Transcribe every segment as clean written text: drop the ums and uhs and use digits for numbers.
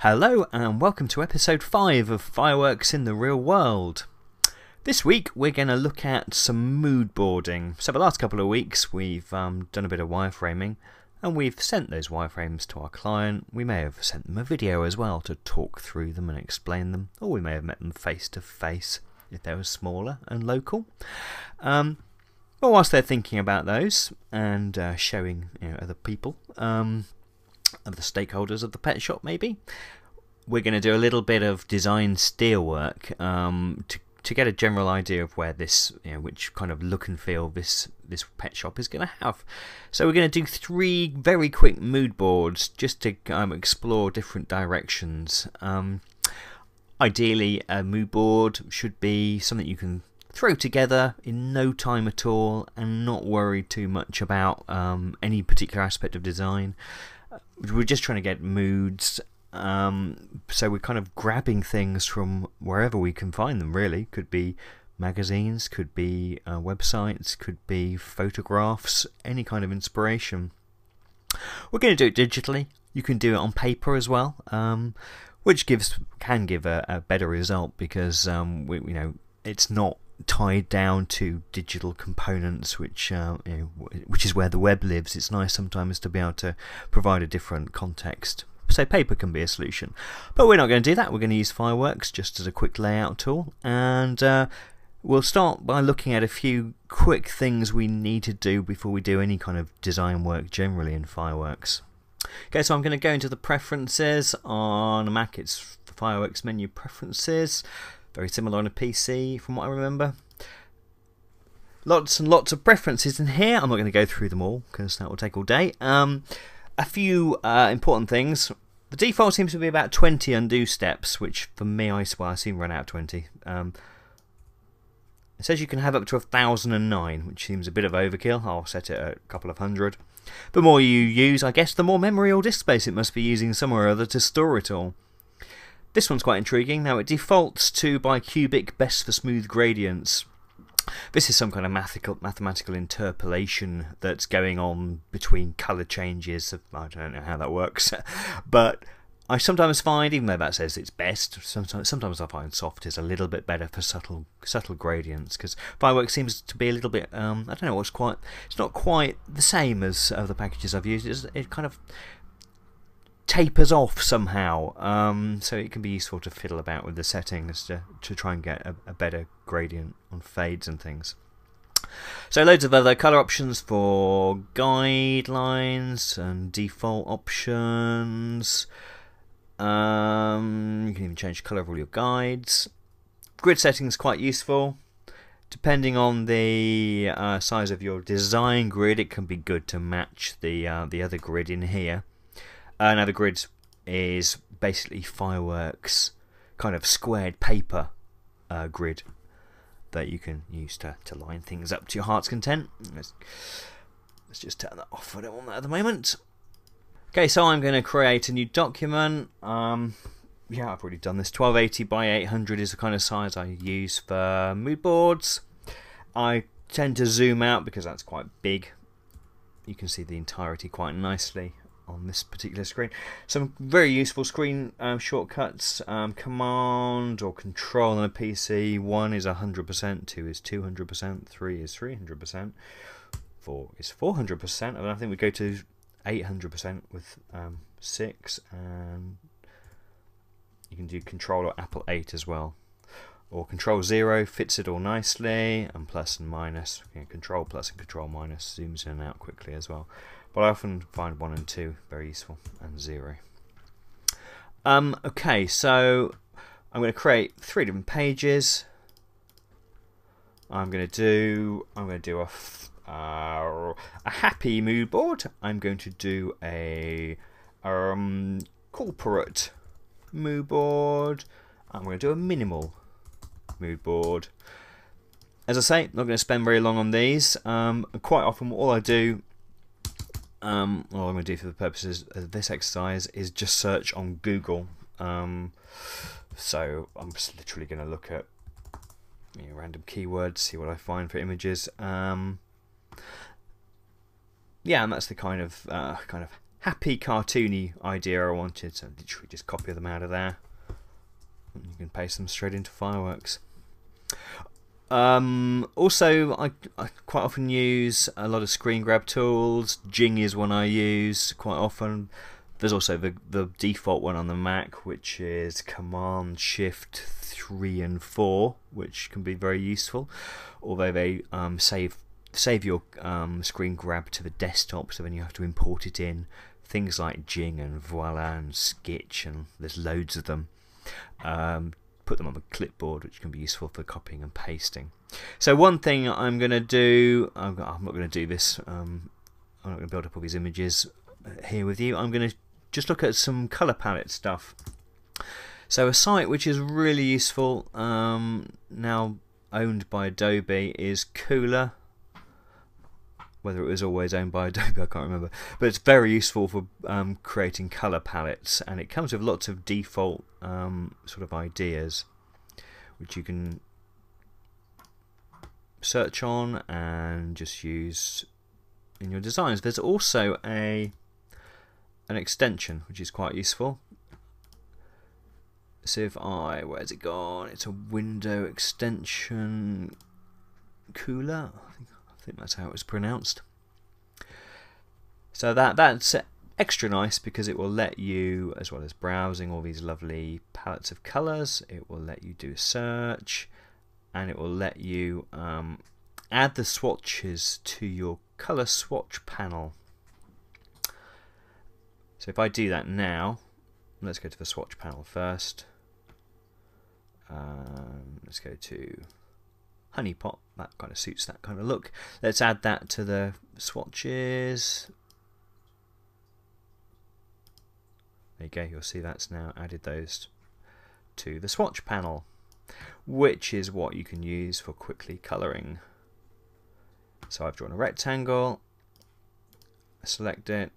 Hello and welcome to episode 5 of Fireworks in the Real World. This week we're going to look at some mood boarding. So the last couple of weeks we've done a bit of wireframing and we've sent those wireframes to our client. We may have sent them a video as well to talk through them and explain them, or we may have met them face to face if they were smaller and local. But whilst they're thinking about those and showing other people, of the stakeholders of the pet shop, maybe we're going to do a little bit of design steer work to get a general idea of where this, which kind of look and feel this pet shop is going to have. So we're going to do 3 very quick mood boards just to explore different directions. Ideally, a mood board should be something you can throw together in no time at all and not worry too much about any particular aspect of design. We're just trying to get moods, so we're kind of grabbing things from wherever we can find them, really. Could be magazines, could be websites, could be photographs, any kind of inspiration. We're going to do it digitally. You can do it on paper as well, which can give a better result because it's not tied down to digital components, which is where the web lives. It's nice sometimes to be able to provide a different context. So paper can be a solution, but we're not going to do that. We're going to use Fireworks just as a quick layout tool, and we'll start by looking at a few quick things we need to do before we do any kind of design work generally in Fireworks. Okay, so I'm going to go into the preferences. On a Mac it's the Fireworks menu preferences. Very similar on a PC from what I remember. Lots and lots of preferences in here. I'm not going to go through them all because that will take all day. A few important things. The default seems to be about 20 undo steps, which for me, I seem run out of 20. It says you can have up to 1009, which seems a bit of overkill. I'll set it at a couple of hundred. The more you use, I guess, the more memory or disk space it must be using somewhere or other to store it all. This one's quite intriguing. Now it defaults to bicubic best for smooth gradients. This is some kind of mathematical interpolation that's going on between colour changes. I don't know how that works, but I sometimes find, even though that says it's best, sometimes I find soft is a little bit better for subtle gradients, because Fireworks seems to be a little bit I don't know, it's not quite the same as other packages I've used. It kind of tapers off somehow, so it can be useful to fiddle about with the settings to try and get a better gradient on fades and things. So loads of other colour options for guidelines and default options. You can even change the colour of all your guides. Grid settings quite useful. Depending on the size of your design grid, it can be good to match the other grid in here. Now the grid is basically Fireworks kind of squared paper grid that you can use to line things up to your heart's content. Let's just turn that off. I don't want that at the moment. Okay, so I'm going to create a new document. Yeah, I've already done this. 1280 by 800 is the kind of size I use for mood boards. I tend to zoom out because that's quite big. You can see the entirety quite nicely on this particular screen. Some very useful screen shortcuts. Command or Control on a PC. 1 is 100%, 2 is 200%, 3 is 300%, 4 is 400%, and I think we go to 800% with 6, and you can do Control or Apple 8 as well. Or Control 0 fits it all nicely, and plus and minus. Control plus and Control minus zooms in and out quickly as well. But I often find 1 and 2 very useful, and 0. Okay, so I'm going to create 3 different pages. I'm going to do a happy mood board. I'm going to do a corporate mood board. I'm going to do a minimal mood board. As I say, not going to spend very long on these. Quite often, all I do, all I'm going to do for the purposes of this exercise is just search on Google. So I'm just literally going to look at random keywords, see what I find for images. Yeah, and that's the kind of happy cartoony idea I wanted, so literally just copy them out of there. And you can paste them straight into Fireworks. Also, I quite often use a lot of screen grab tools. Jing is one I use quite often. There's also the default one on the Mac, which is Command Shift 3 and 4, which can be very useful. Although they save your screen grab to the desktop, so then you have to import it in. Things like Jing and Voila and Sketch, and there's loads of them. Put them on the clipboard, which can be useful for copying and pasting. So one thing I'm going to do, I'm not going to do this, I'm not going to build up all these images here with you. I'm going to just look at some colour palette stuff. So a site which is really useful, now owned by Adobe, is Cooler. Whether it was always owned by Adobe, I can't remember. But it's very useful for creating colour palettes, and it comes with lots of default sort of ideas, which you can search on and just use in your designs. There's also an extension which is quite useful. So if where's it gone? It's a window extension, Cooler. I think that's how it was pronounced. So that's extra nice because it will let you, as well as browsing all these lovely palettes of colours, it will let you do a search, and it will let you add the swatches to your colour swatch panel. So if I do that now, let's go to the swatch panel first. Let's go to Honey Pot, that kind of suits that kind of look. Let's add that to the swatches. There you go, you'll see that's now added those to the swatch panel, which is what you can use for quickly colouring. So I've drawn a rectangle, select it,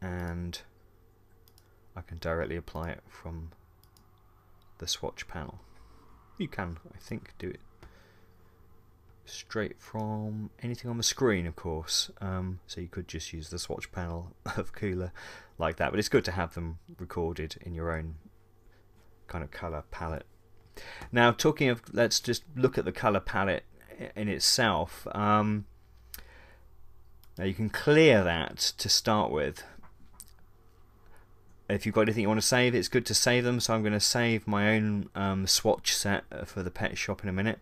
and I can directly apply it from the swatch panel. You can, I think, do it straight from anything on the screen, of course. So you could just use the swatch panel of Cooler like that, but it's good to have them recorded in your own kind of colour palette. Now, talking of, let's just look at the colour palette in itself. Now you can clear that to start with. If you've got anything you want to save, it's good to save them. So I'm going to save my own swatch set for the pet shop in a minute.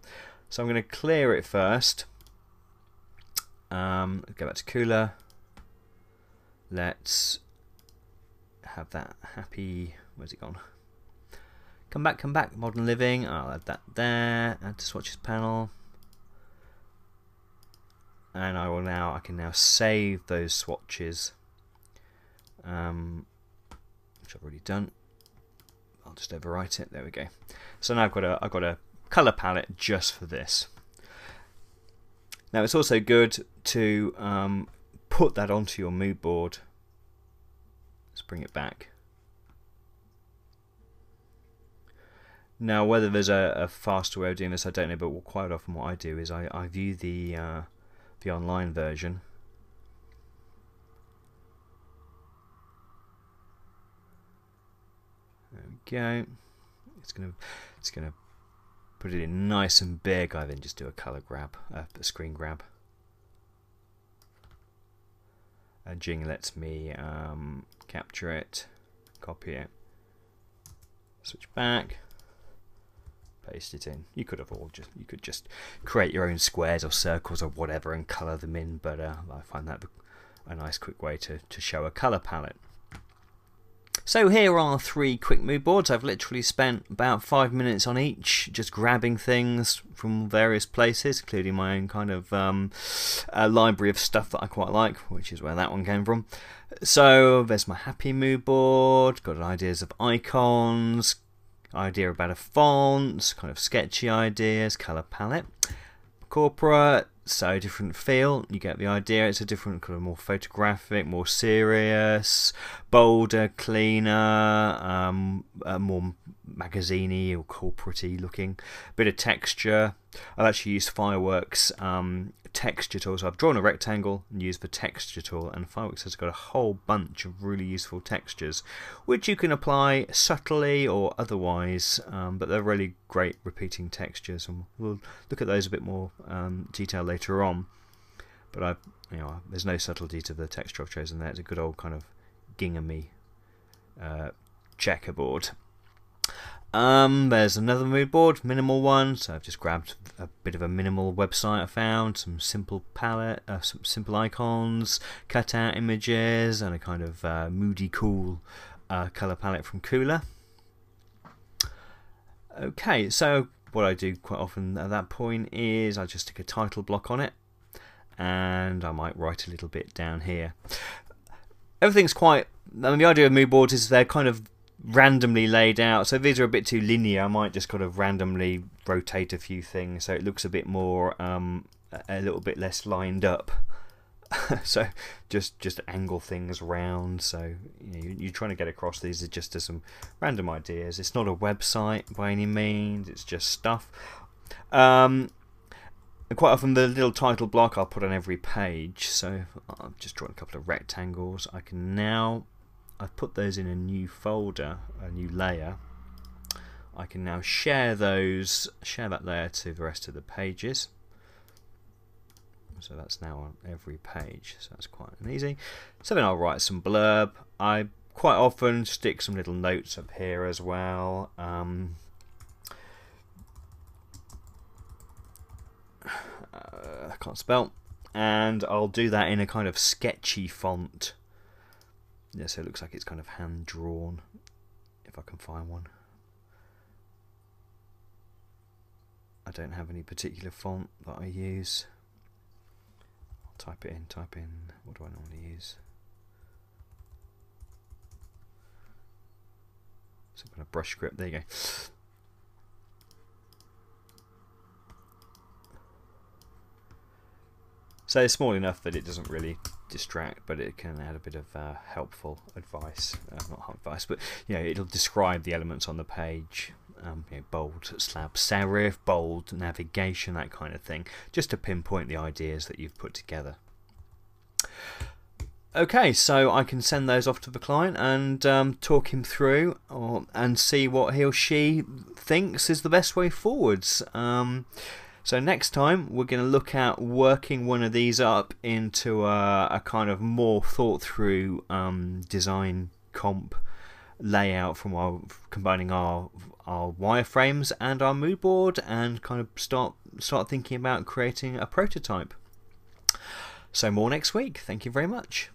So I'm going to clear it first. Go back to Cooler. Let's have that happy. Where's it gone? Come back. Modern Living. I'll add that there. Add to swatches panel. And I can now save those swatches, which I've already done. I'll just overwrite it. There we go. So now I've got a colour palette just for this. Now it's also good to put that onto your mood board. Let's bring it back. Now whether there's a faster way of doing this, I don't know, but quite often what I do is I view the online version. There we go. It's gonna put it in nice and big. I then just do a color grab, a screen grab, and Jing lets me capture it, copy it, switch back, paste it in. You could just create your own squares or circles or whatever and color them in, but I find that a nice quick way to show a color palette. So here are 3 quick mood boards. I've literally spent about 5 minutes on each, just grabbing things from various places, including my own kind of library of stuff that I quite like, which is where that one came from. So there's my happy mood board, got ideas of icons, idea about a font, kind of sketchy ideas, colour palette. Corporate, so different feel, you get the idea. It's a different kind of more photographic, more serious, bolder, cleaner, more magazine-y or corporate-y looking. Bit of texture. I've actually used Fireworks texture tool, so I've drawn a rectangle and used the texture tool, and Fireworks has got a whole bunch of really useful textures which you can apply subtly or otherwise, but they're really great repeating textures, and we'll look at those a bit more detail later on. But there's no subtlety to the texture I've chosen there. It's a good old kind of ginghamy checkerboard. There's another mood board, minimal one. So I've just grabbed a bit of a minimal website I found, some simple palette, some simple icons, cut out images, and a kind of moody, cool color palette from Cooler. Okay, so what I do quite often at that point is I just stick a title block on it, and I might write a little bit down here. Everything's quite. I mean, the idea of mood boards is they're kind of randomly laid out, so if these are a bit too linear, I might just kind of randomly rotate a few things so it looks a bit more a little bit less lined up. So just angle things round, so you're trying to get across these are just some random ideas. It's not a website by any means, it's just stuff. And quite often the little title block I'll put on every page, so I've just drawn a couple of rectangles. I've put those in a new folder, a new layer. I can now share that layer to the rest of the pages. So that's now on every page, so that's quite easy. So then I'll write some blurb. I quite often stick some little notes up here as well. I can't spell. And I'll do that in a kind of sketchy font. Yeah, so it looks like it's kind of hand drawn, if I can find one. I don't have any particular font that I use. I'll type in, what do I normally use? Some kind of brush script, there you go. So it's small enough that it doesn't really distract, but it can add a bit of helpful advice. Not advice, but it'll describe the elements on the page. Bold slab serif, bold navigation, that kind of thing, just to pinpoint the ideas that you've put together. Okay, so I can send those off to the client and talk him through and see what he or she thinks is the best way forwards. So next time we're going to look at working one of these up into a kind of more thought through design comp layout from combining our wireframes and our mood board, and kind of start thinking about creating a prototype. So more next week. Thank you very much.